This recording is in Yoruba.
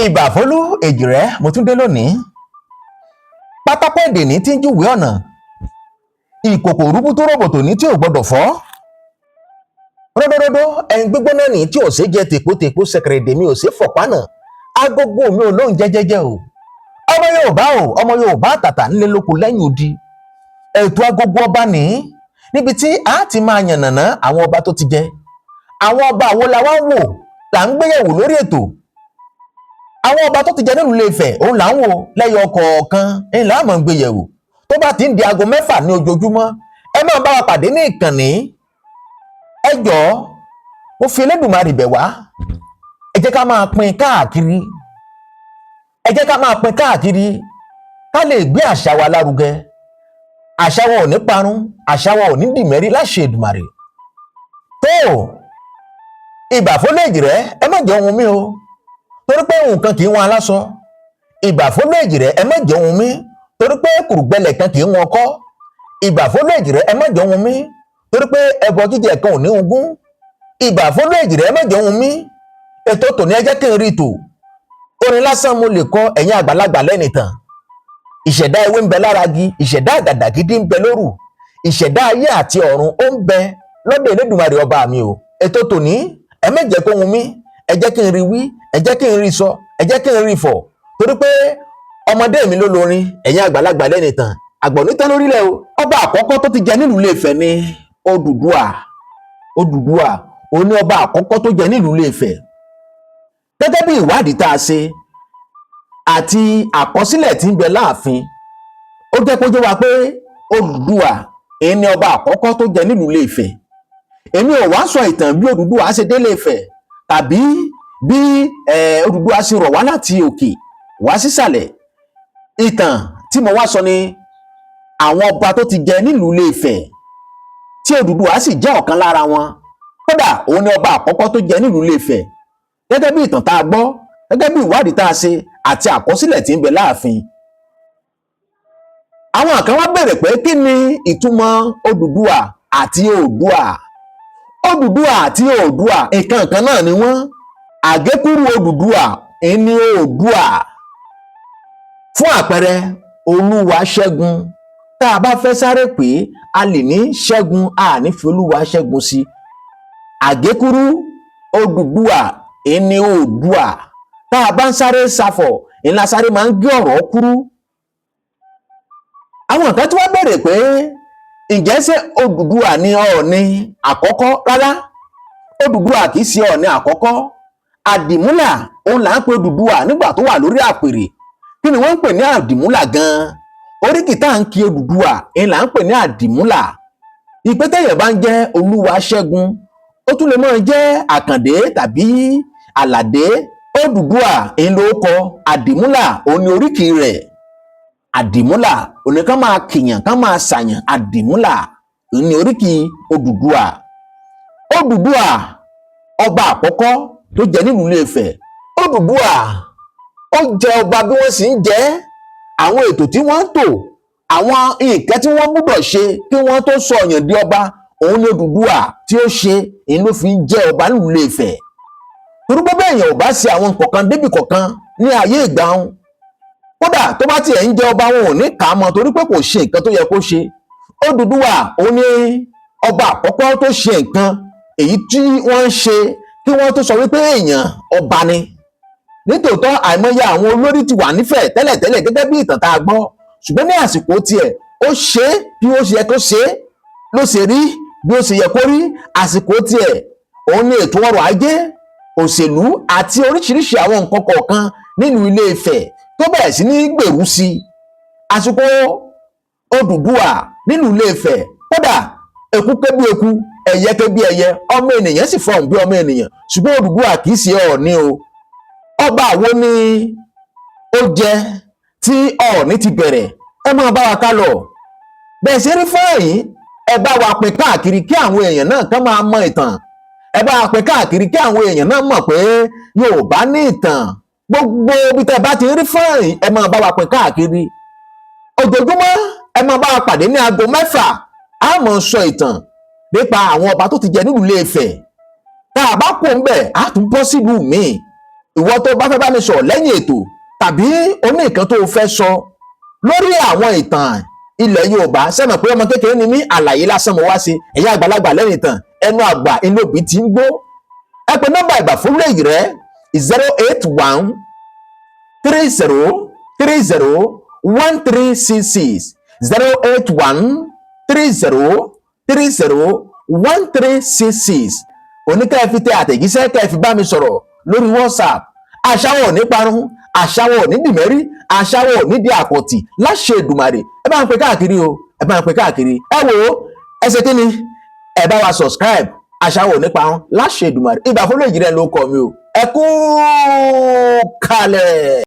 Ìbà fólú èjìrẹ́ mo tún dé lónìí. Pátákó èdè ní tí ń júwèé ọ̀nà. Ìkòkò rúbútú ròbòtò ní tí ò gbọdọ̀ fọ́. Ródóródó ẹyin gbígbóná ní tí ò ṣe jẹ tèpótèpó sẹ̀kẹ̀rẹ̀ èdè mi ò ṣe fọ̀pánà. Agogo mi ò lóhùn jẹ́jẹ́jẹ́ o. Ọmọ Yorùbá àtàtà ńlẹ̀ lóko lẹ́yìn odi. Ètò agogo ọba ní níbi tí a ti máa yànnàná àwọn ọba tó ti jẹ. Àwọn ọba wo la wá wò là ń gbéyẹ̀wò lórí ètò. Àwọn ọba tó ti jẹ nílùú Ilé-Ifẹ̀ òun là ń wò lẹ́yọ kọ̀ọ̀kan ẹ̀yìn là máa ń gbé yẹ̀wò. Tó bá ti ń di aago 6 ní ojoojúmọ́ ẹ máa bá wa pàdé ní ìkànnì. Ẹ jọ̀ọ́ mo fi Elédùmarè bẹ̀ wá, ẹ jẹ́ ká máa pín káàkiri, ká lè gbé àṣà wa lárugẹ. Àṣà wa ò ní parun, àṣà wa ò ní dìmẹ́rí láṣẹ Èdùmàrè. Tó Ìbà fólú èjìrẹ́ ẹ má jẹ ohun mi o, torí pé nǹkan kì í wọn aláṣọ. Ìbà fólú èjìrẹ́ ẹ má jẹ ohun mi, torí pé kùrùgbẹ́lẹ̀ kan kì í wọn ọkọ́. Ìbà fólú èjìrẹ́ ẹ má jẹ ohun mi, torí pé ẹbọ jíjẹ kan ò ní ogún. Ìbà fólú èjìrẹ́ ẹ má jẹ ohun mi. Ètò tòní ẹ jẹ́ kí n rí tò. Orin lásán mo lè kọ ẹ̀yin àgbàlagbà lẹ́nìtàn. Ìṣẹ̀dá ewé ń bẹ lára igi, ìṣẹ̀dá àgàdàgídí ń bẹ lóru, ìṣẹ̀dá ayé àti ọ̀run ó ń bẹ lọ́dọ̀ Elédùmarè ọba mi o. Ètò tòní ẹ má jẹ́ kó hun mi, ẹ jẹ́ kí n rí wí, ẹ jẹ́ kí n rí sọ, ẹ jẹ́ kí n rí fọ̀, torí pé ọmọdé mi ló lorin ẹ̀yin àgbàlagbà lẹ́nìtàn àgbọ̀n nítán lórílẹ̀ o. Ọba àkọ́kọ́ tó ti jẹ nílùú Ilé-Ifẹ̀ ni Odùduwà. Òun ni ọba àkọ́kọ́ tó jẹ nílùú Ilé-Ifẹ̀. Gẹ́gẹ́ bí ìwádìí tá a ṣe àti àkọsílẹ̀ tí ń bẹ láàfin, ó jẹ́ kó jẹ́ wa pé Odùduwà èyí ni ọba àkọ́kọ́ tó jẹ nílùú Ilé-Ifẹ̀. Èmi ò wá sọ ìtàn bí Odùduwà ṣe dé Ilé-Ifẹ̀ tàbí bí Odùduwà ṣe rọ̀ wá láti òkè wá sísàlẹ̀. Ìtàn tí mo wá sọ ni àwọn ọba tó ti jẹ nílùú Ilé-Ifẹ̀ tí Odùduwà sì jẹ́ ọ̀kan lára wọn. Kódà òun ni ọba àkọ́kọ́ tó jẹ nílùú Ilé-Ifẹ̀. Gẹ́gẹ́ bí ìtàn tá a gbọ́, gẹ́gẹ́ bí ìwádìí tá a ṣe àti àkọsílẹ̀ tí ń bẹ láàfin. Àwọn kan wá bèèrè pé kí ni ìtumọ̀ Odùduwà àti Oòduà. Odùduwà àti Oòduà nǹkan kan náà ni wọ́n. Àgékúrú Odùduwà ni Oòduà. Fún àpẹẹrẹ Olúwa ṣẹ́gun, tá a bá fẹ́ sáré pé a lè ní ṣẹ́gun, a ní fi Olúwa ṣẹ́gun sí. Àgékúrú Odùduwà ni Oòduà. Tá a bá ń sáré safọ̀ ńlá sáré máa ń gé ọ̀rọ̀ kúrú. Àwọn kan tí wọ́n bèèrè pé ǹjẹ́ ṣé Odùduwà ni Ọọ̀ni àkọ́kọ́? Rárá, Odùduwà kìí ṣe Ọọ̀ni àkọ́kọ́. Àdìmúlà òun là ń pe Odùduwà nígbà tó wà lórí àpèrè. Kí ni wọ́n ń pè ní àdìmúlà gan-an? Oríkì tá à ń kí Odùduwà ń là ń pè ní àdìmúlà. Ìpè téèyàn bá ń jẹ́ Olúwa ṣẹ́gun, ó tún lè máa jẹ́ Àkàndé tàbí Àlàdé. Odùduwà ń lo kọ àdìmúlà òun ni oríkì rẹ̀. Àdìmúlà òní ká máa kìyàn ká máa ṣàyàn. Àdìmúlà òun ni oríkì Odùduwà. Odùduwà ọba àkọ́kọ́ tó jẹ nílùú Ilé-Ifẹ̀. Odùduwà ó jẹ ọba bí wọ́n sì ń jẹ. Àwọn ètò tí wọ́n ń tò, àwọn nǹkan tí wọ́n gbúdọ̀ ṣe kí wọ́n tó sọ ọ̀yàn di ọba, òun ni Odùduwà tí ó ṣe, èyí ló fi ń jẹ ọba nílùú Ilé-Ifẹ̀. Torí pé bẹ́ẹ̀ yẹn ò bá ṣe àwọn kọ̀ọ̀kan débì kọ̀ọ̀kan ní ayé ìgbà wọn, kódà tó bá tiẹ̀ ń jẹ ọba wọn ò ní kà á mọ́, torí pé kò ṣe nǹkan tó yẹ kó ṣe. Odùduwà òun ni ọba àkọ́kọ́ tó ṣe nǹkan èyí tí wọ́n ń ṣe kí wọ́n tó sọ wípé èèyàn ọba ni. Nítòótọ́ àìmọye àwọn olórí ti wà nífẹ̀ẹ́ tẹ́lẹ̀tẹ́lẹ̀ gẹ́gẹ́ bí ìtàn tá a gbọ́, ṣùgbọ́n ní àsìkò tiẹ̀ ó ṣe bí ó ṣe yẹ kó ṣe, ló ṣe rí bí ó ṣe yẹ kó rí. Àsìkò tiẹ̀ òun ni ètò ọrọ̀ ajé, òṣèlú àti oríṣiríṣi àwọn nǹkan kọ̀ọ̀kan nílùú Ilé-Ifẹ̀ tó bẹ̀rẹ̀ sí ní gbèrú sí i. Àsìkò Odùduwà nílùú Ilé-Ifẹ̀, kódà eku ké bí eku, ẹyẹ ké bí ẹyẹ, ọmọ ènìyàn sì fọhùn bí ọmọ ènìyàn. Ṣùgbọ́n Odùduwà kì í ṣe Ọọ̀ni o. Ọba wo ni ó jẹ tí Ọọ̀ni ti bẹ̀rẹ̀? Ẹ máa bá wa ká lọ. Bẹ́ẹ̀ ṣe rí fáyín, ẹ bá wa pín káàkiri kí àwọn èèyàn náà kàn máa mọ ìtàn. Ẹ bá wa pín káàkiri kí àwọn èèyàn náà mọ̀ pé Yorùbá ní ìtàn. Gbogbo ibi tẹ́ bá ti rí fáyín, ẹ máa bá wa pín káàkiri. Ojoojúmọ́ ẹ máa bá wa pàdé ní aago 6. A máa sọ ìtàn nípa àwọn ọba tó ti jẹ nílùú Ilé-Ifẹ̀. Tá a bá kó ń bẹ̀, a tún bọ́ sílùú míì. ìwọ tó bá fẹ́ bá mi sọ̀rọ̀ lẹ́yìn ètò tàbí oní nǹkan tó fẹ́ sọ lórí àwọn ìtàn ilẹ̀ Yorùbá, sẹ́mọ̀ pé ọmọ kékeré ni mí, àlàyé lásán mo wá sí, ẹ̀yin àgbàlagbà lẹ́yìn ìtàn ẹnu àgbà inú òbí ti ń gbó. Ẹ pè nọ́mbà Ìbàfúnlé Èyìrẹ́ 081 30 30 1366 081 30 30 1366. Oníkẹ́ fi tẹ àtẹ̀jíṣẹ́ kẹ́ fi bá mi sọ̀rọ̀ lórí WhatsApp. Àṣà wọn ò ní parun, àṣà wọn ò ní dìmẹ́rí, àṣà wọn ò ní di àkọ̀tì láṣẹ Èdùmàrè. Ẹ bá ń pè káàkiri o, ẹ bá ń pè káàkiri. Ẹ wò ó, ẹ ṣe kí ni? Ẹ bá wa subscribe, àṣà wọn ò ní parun láṣẹ Èdùmàrè. Ìbàfúnlé Èyìrẹ́ ló kọ mi o. Ẹ kú kalẹ̀.